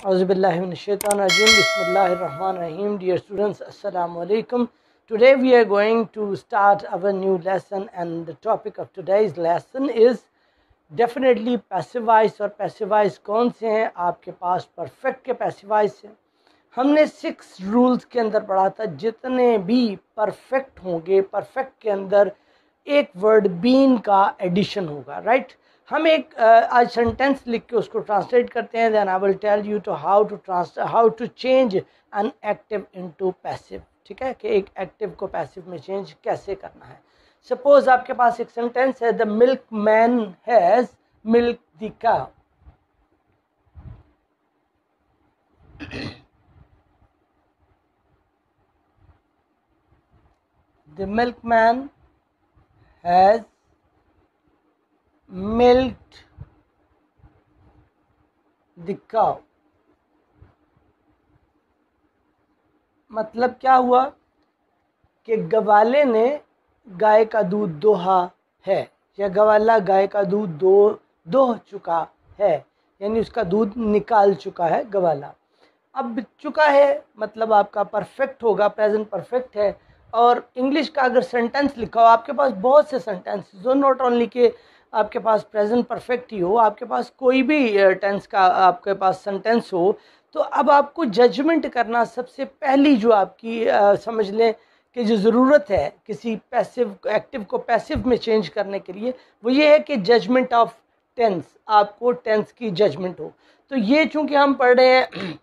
Auzubillahiminash-shaytanir-rajim. Bismillahir-rahmanir-rahim. Dear students, Assalamu alaikum. Today we are going to start our new lesson, and the topic of today's lesson is definitely passive voice. और passive voice कौन से हैं आपके पास? perfect के passive voice हैं. हमने 6 rules के अंदर पढ़ा था, जितने भी परफेक्ट होंगे परफेक्ट के अंदर एक वर्ड बीन का एडिशन होगा, राइट. हम एक आज सेंटेंस लिख के उसको ट्रांसलेट करते हैं. Then I will tell you to how to change an active into passive. ठीक है, कि एक एक्टिव को पैसिव में चेंज कैसे करना है. सपोज आपके पास एक सेंटेंस है, the milk man has milk the cow. The milkman has milked the cow. मतलब क्या हुआ कि गवाले ने गाय का दूध दोहा है, या गवाला गाय का दूध दोह चुका है, यानी उसका दूध निकाल चुका है गवाला. अब बिक चुका है मतलब आपका परफेक्ट होगा, प्रेजेंट परफेक्ट है. और इंग्लिश का अगर सेंटेंस लिखा हो, आपके पास बहुत से सेंटेंस हो, नॉट ओनली के आपके पास प्रेजेंट परफेक्ट ही हो, आपके पास कोई भी टेंस का आपके पास सेंटेंस हो, तो अब आपको जजमेंट करना सबसे पहली जो आपकी समझ लें कि जो ज़रूरत है किसी पैसिव एक्टिव को पैसिव में चेंज करने के लिए, वो ये है कि जजमेंट ऑफ टेंस. आपको टेंस की जजमेंट हो. तो ये चूँकि हम पढ़ रहे हैं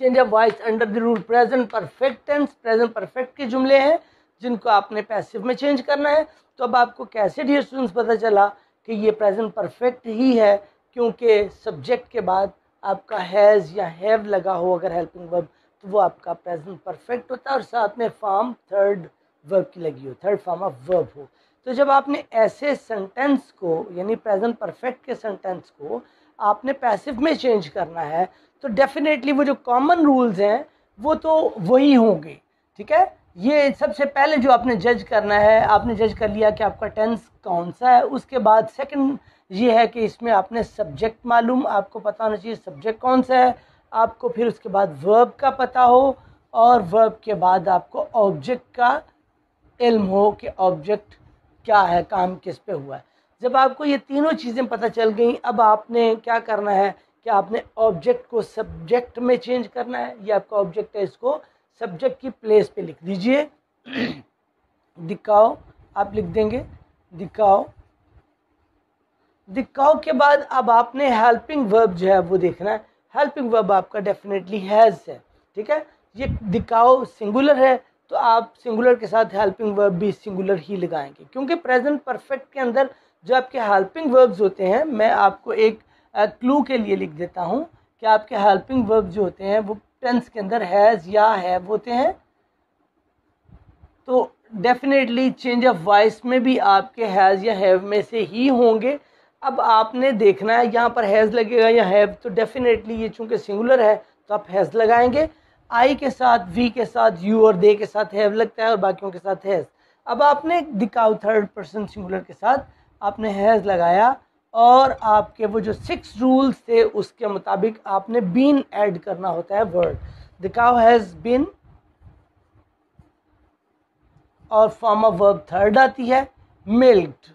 change of voice under the rule present perfect tense, present perfect के जुमले हैं जिनको आपने पैसिव में चेंज करना है. तो अब आपको कैसे डियर स्टूडेंट्स पता चला कि ये प्रेजेंट परफेक्ट ही है? क्योंकि सब्जेक्ट के बाद आपका हैज़ या हैव लगा हो अगर हेल्पिंग वर्ब, तो वो आपका प्रेजेंट परफेक्ट होता है और साथ में फॉर्म थर्ड वर्ब की लगी हो, थर्ड फॉर्म ऑफ वर्ब हो. तो जब आपने ऐसे सेंटेंस को यानी प्रेजेंट परफेक्ट के सेंटेंस को आपने पैसिव में चेंज करना है, तो डेफिनेटली वो जो कॉमन रूल्स हैं वो तो वही होंगे. ठीक है, ये सबसे पहले जो आपने जज करना है, आपने जज कर लिया कि आपका टेंस कौन सा है. उसके बाद सेकंड ये है कि इसमें आपने सब्जेक्ट मालूम, आपको पता होना चाहिए सब्जेक्ट कौन सा है. आपको फिर उसके बाद वर्ब का पता हो, और वर्ब के बाद आपको ऑब्जेक्ट का इल्म हो कि ऑब्जेक्ट क्या है, काम किस पे हुआ है. जब आपको ये तीनों चीज़ें पता चल गई, अब आपने क्या करना है कि आपने ऑब्जेक्ट को सब्जेक्ट में चेंज करना है. ये आपका ऑब्जेक्ट है, इसको सब्जेक्ट की प्लेस पे लिख दीजिए. दिखाओ आप लिख देंगे दिखाओ. दिखाओ के बाद अब आपने हेल्पिंग वर्ब जो है वो देखना है. हेल्पिंग वर्ब आपका डेफिनेटली हैज़ है. ठीक है, ये दिखाओ सिंगुलर है, तो आप सिंगुलर के साथ हेल्पिंग वर्ब भी सिंगुलर ही लगाएंगे, क्योंकि प्रेजेंट परफेक्ट के अंदर जो आपके हेल्पिंग वर्ब्स होते हैं, मैं आपको एक क्लू के लिए लिख देता हूँ कि आपके हेल्पिंग वर्ब जो होते हैं वो टेंस के अंदर हैज़ या हैव होते हैं. तो डेफिनेटली चेंज ऑफ वॉइस में भी आपके हैज़ या हैव में से ही होंगे. अब आपने देखना है यहाँ पर हैज़ लगेगा या हैव, तो डेफिनेटली ये चूँकि सिंगुलर है तो आप हैज़ लगाएंगे. आई के साथ, वी के साथ, यू और दे के साथ हैव लगता है और बाकियों के साथ हैज़. अब आपने दिखाओ थर्ड पर्सन सिंगुलर के साथ आपने हैज़ लगाया, और आपके वो जो 6 रूल्स थे उसके मुताबिक आपने बीन ऐड करना होता है word. The cow has been, और फॉर्म ऑफ वर्ब थर्ड आती है मिल्क्ड.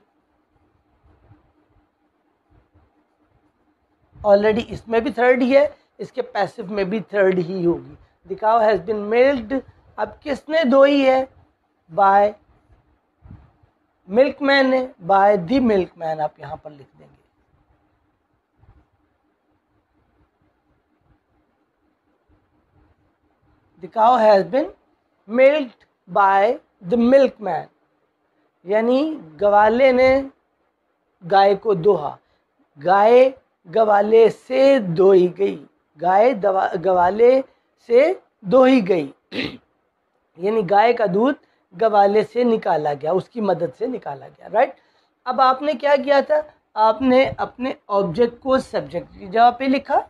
ऑलरेडी इसमें भी थर्ड ही है, इसके पैसिव में भी थर्ड ही होगी. The cow has been milked. अब किसने दोई है? बाय मिल्कमैन ने, बाय द मिल्कमैन आप यहाँ पर लिख देंगे. The cow has been milked by the milkman, यानी गवाले ने गाय को दोहा. गाय गवाले से दोही गई, गाय गवाले से दोही गई, यानी गाय का दूध गवाले से निकाला गया, उसकी मदद से निकाला गया, राइट. अब आपने क्या किया था? आपने अपने ऑब्जेक्ट को सब्जेक्ट की जगह पे लिखा,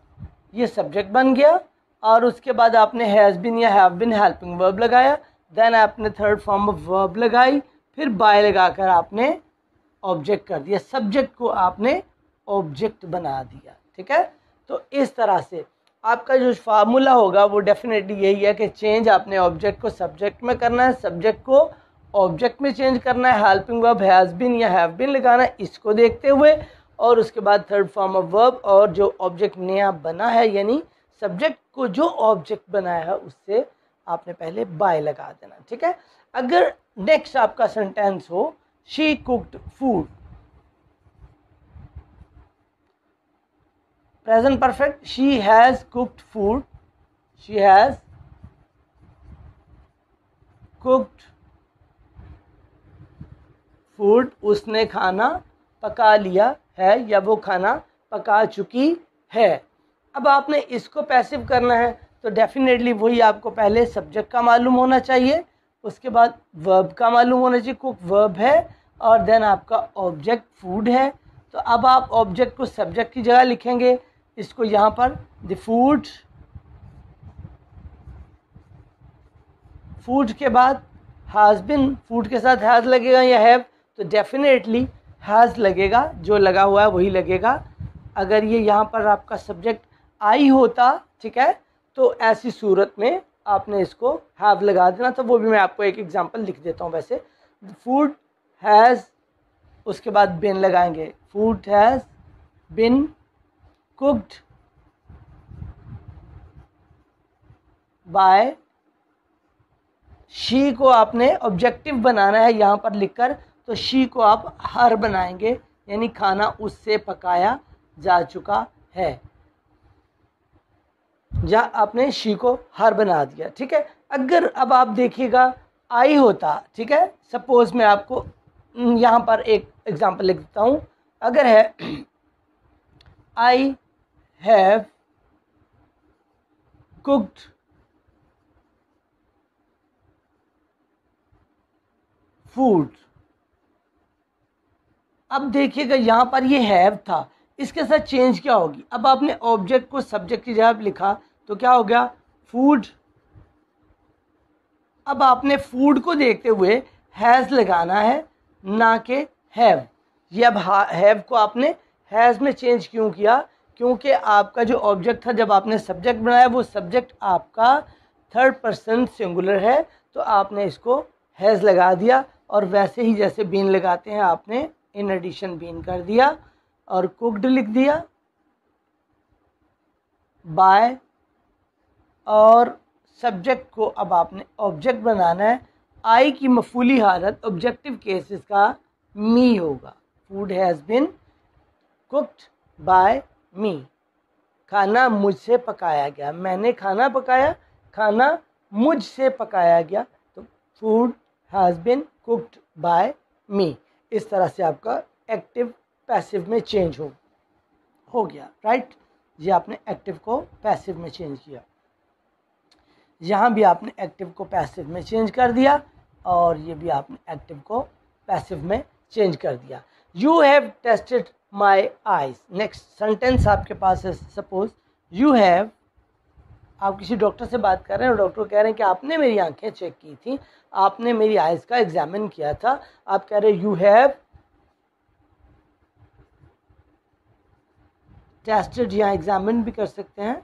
ये सब्जेक्ट बन गया, और उसके बाद आपने हैज़ बीन या हैव बीन हेल्पिंग वर्ब लगाया. देन आपने थर्ड फॉर्म ऑफ वर्ब लगाई, फिर बाय लगाकर आपने ऑब्जेक्ट कर दिया, सब्जेक्ट को आपने ऑब्जेक्ट बना दिया। ठीक है, तो इस तरह से आपका जो फार्मूला होगा वो डेफिनेटली यही है कि चेंज आपने ऑब्जेक्ट को सब्जेक्ट में करना है, सब्जेक्ट को ऑब्जेक्ट में चेंज करना है, हेल्पिंग वर्ब हैज़ बीन या हैव बीन लगाना है इसको देखते हुए, और उसके बाद थर्ड फॉर्म ऑफ वर्ब, और जो ऑब्जेक्ट नया बना है यानी सब्जेक्ट को जो ऑब्जेक्ट बनाया है उससे आपने पहले बाय लगा देना। ठीक है। अगर नेक्स्ट आपका सेंटेंस हो she cooked food, present perfect, she has cooked food, she has cooked food, उसने खाना पका लिया है या वो खाना पका चुकी है। अब आपने इसको पैसिव करना है तो डेफिनेटली वही आपको पहले सब्जेक्ट का मालूम होना चाहिए, उसके बाद वर्ब का मालूम होना चाहिए, कुक वर्ब है और देन आपका ऑब्जेक्ट फूड है। तो अब आप ऑब्जेक्ट को सब्जेक्ट की जगह लिखेंगे, इसको यहाँ पर द फूड, फूड के बाद हैज़ बिन, फूड के साथ हैज़ लगेगा या हैव, तो डेफिनेटली हैज़ लगेगा, जो लगा हुआ है वही लगेगा। अगर ये यहाँ पर आपका सब्जेक्ट आई होता, ठीक है, तो ऐसी सूरत में आपने इसको हैव लगा देना। तो वो भी मैं आपको एक एग्जांपल लिख देता हूँ। वैसे फूड हैज़, उसके बाद बिन लगाएंगे, food has been cooked bye she, को आपने ऑब्जेक्टिव बनाना है यहाँ पर लिखकर, तो शी को आप हर बनाएंगे यानी खाना उससे पकाया जा चुका है, या आपने शी को हर बना दिया। ठीक है। अगर अब आप देखिएगा आई होता, ठीक है, सपोज मैं आपको यहाँ पर एक एग्जांपल लिख देता हूँ। अगर है आई हैव कुक्ड फूड, अब देखिएगा यहाँ पर ये हैव था, इसके साथ चेंज क्या होगी, अब आपने ऑब्जेक्ट को सब्जेक्ट की जगह लिखा तो क्या हो गया फूड। अब आपने फूड को देखते हुए हैज़ लगाना है ना कि हैव। ये अब हैव को आपने हैज़ में चेंज क्यों किया, क्योंकि आपका जो ऑब्जेक्ट था जब आपने सब्जेक्ट बनाया वो सब्जेक्ट आपका थर्ड पर्सन सिंगुलर है, तो आपने इसको हैज़ लगा दिया, और वैसे ही जैसे बीन लगाते हैं आपने इन एडिशन बीन कर दिया और कुक्ड लिख दिया बाय, और सब्जेक्ट को अब आपने ऑब्जेक्ट बनाना है। आई की मफूली हालत ऑब्जेक्टिव केसेस का मी होगा, food has been cooked by me, खाना मुझसे पकाया गया, मैंने खाना पकाया, खाना मुझसे पकाया गया, तो food has been cooked by me. इस तरह से आपका एक्टिव पैसिव में चेंज हो गया, राइट। ये आपने एक्टिव को पैसिव में चेंज किया, यहाँ भी आपने एक्टिव को पैसिव में चेंज कर दिया, और ये भी आपने एक्टिव को पैसिव में चेंज कर दिया। You have tested my eyes, next sentence आपके पास है, सपोज यू हैव, आप किसी डॉक्टर से बात कर रहे हैं और डॉक्टर कह रहे हैं कि आपने मेरी आंखें चेक की थी, आपने मेरी आइज का एग्जामिन किया था, आप कह रहे हैं यू हैव टेस्टेड, या एग्जामिन भी कर सकते हैं,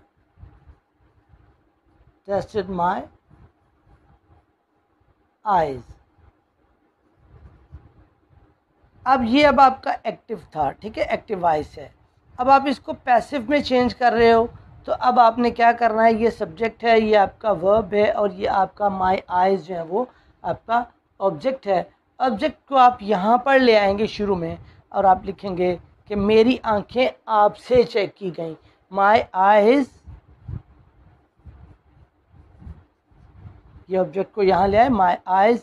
टेस्टेड माई आइज। अब ये अब आपका एक्टिव था, ठीक है, एक्टिव वॉइस है। अब आप इसको पैसिव में चेंज कर रहे हो, तो अब आपने क्या करना है, ये सब्जेक्ट है, ये आपका वर्ब है, और ये आपका माई आइज जो है वो आपका ऑब्जेक्ट है। ऑब्जेक्ट को आप यहाँ पर ले आएंगे शुरू में, और आप लिखेंगे कि मेरी आंखें आपसे चेक की गई, माई आइज, ये ऑब्जेक्ट को यहाँ ले आए, माई आइज।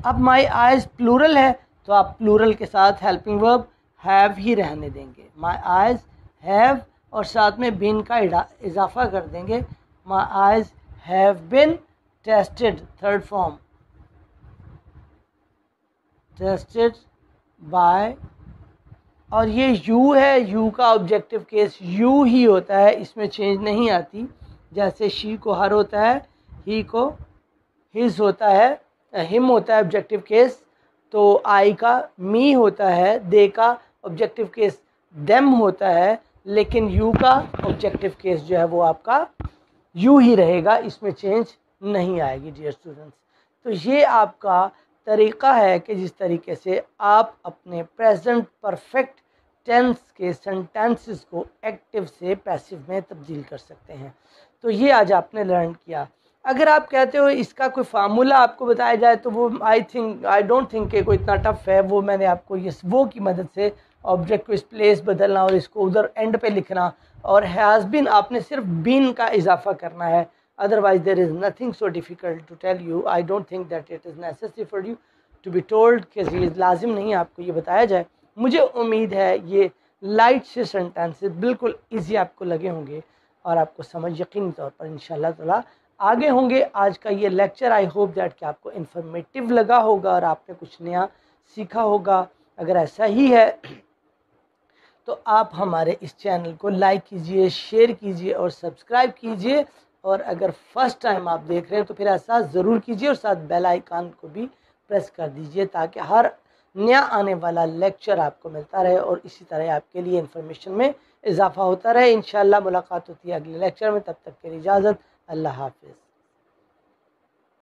अब माई आइज प्लूरल है, तो आप प्लूरल के साथ हेल्पिंग वर्ब हैव ही रहने देंगे, माई आइज हैव, और साथ में बिन का इजाफा कर देंगे, my eyes have been tested, third form, tested by, और ये यू है, यू का ऑब्जेक्टिव केस यू ही होता है, इसमें चेंज नहीं आती। जैसे शी को हर होता है, ही को हिज होता है, हिम होता है ऑब्जेक्टिव केस, तो आई का मी होता है, दे का ऑब्जेक्टिव केस देम होता है, लेकिन यू का ऑब्जेक्टिव केस जो है वो आपका यूँ ही रहेगा, इसमें चेंज नहीं आएगी डियर स्टूडेंट्स। तो ये आपका तरीक़ा है कि जिस तरीके से आप अपने प्रेजेंट परफेक्ट टेंस के सेंटेंसेस को एक्टिव से पैसिव में तब्दील कर सकते हैं। तो ये आज आपने लर्न किया। अगर आप कहते हो इसका कोई फार्मूला आपको बताया जाए तो वो आई डोंट थिंक कि कोई इतना टफ है। वो मैंने आपको ये वो की मदद से ऑब्जेक्ट को इस प्लेस बदलना और इसको उधर एंड पे लिखना, और हैज़ बीन आपने सिर्फ बीन का इजाफा करना है। Otherwise there is nothing so difficult to tell you. I don't think that it is necessary for you to be told कि ये लाजिम नहीं है आपको ये बताया जाए। मुझे उम्मीद है ये लाइट से सेंटेंसेस बिल्कुल ईजी आपको लगे होंगे और आपको समझ यकीनी तौर पर इंशाल्लाह ताला आगे होंगे। आज का ये लेक्चर आई होप दैट कि आपको इन्फॉर्मेटिव लगा होगा और आपने कुछ नया सीखा होगा। अगर ऐसा ही है तो आप हमारे इस चैनल को लाइक कीजिए, शेयर कीजिए और सब्सक्राइब कीजिए। और अगर फर्स्ट टाइम आप देख रहे हैं तो फिर ऐसा ज़रूर कीजिए और साथ बेल आइकन को भी प्रेस कर दीजिए ताकि हर नया आने वाला लेक्चर आपको मिलता रहे और इसी तरह आपके लिए इन्फॉर्मेशन में इजाफा होता रहे। इंशाल्लाह मुलाकात होती है अगले लेक्चर में। तब तक के लिए इजाज़त। अल्लाह हाफ़िज़।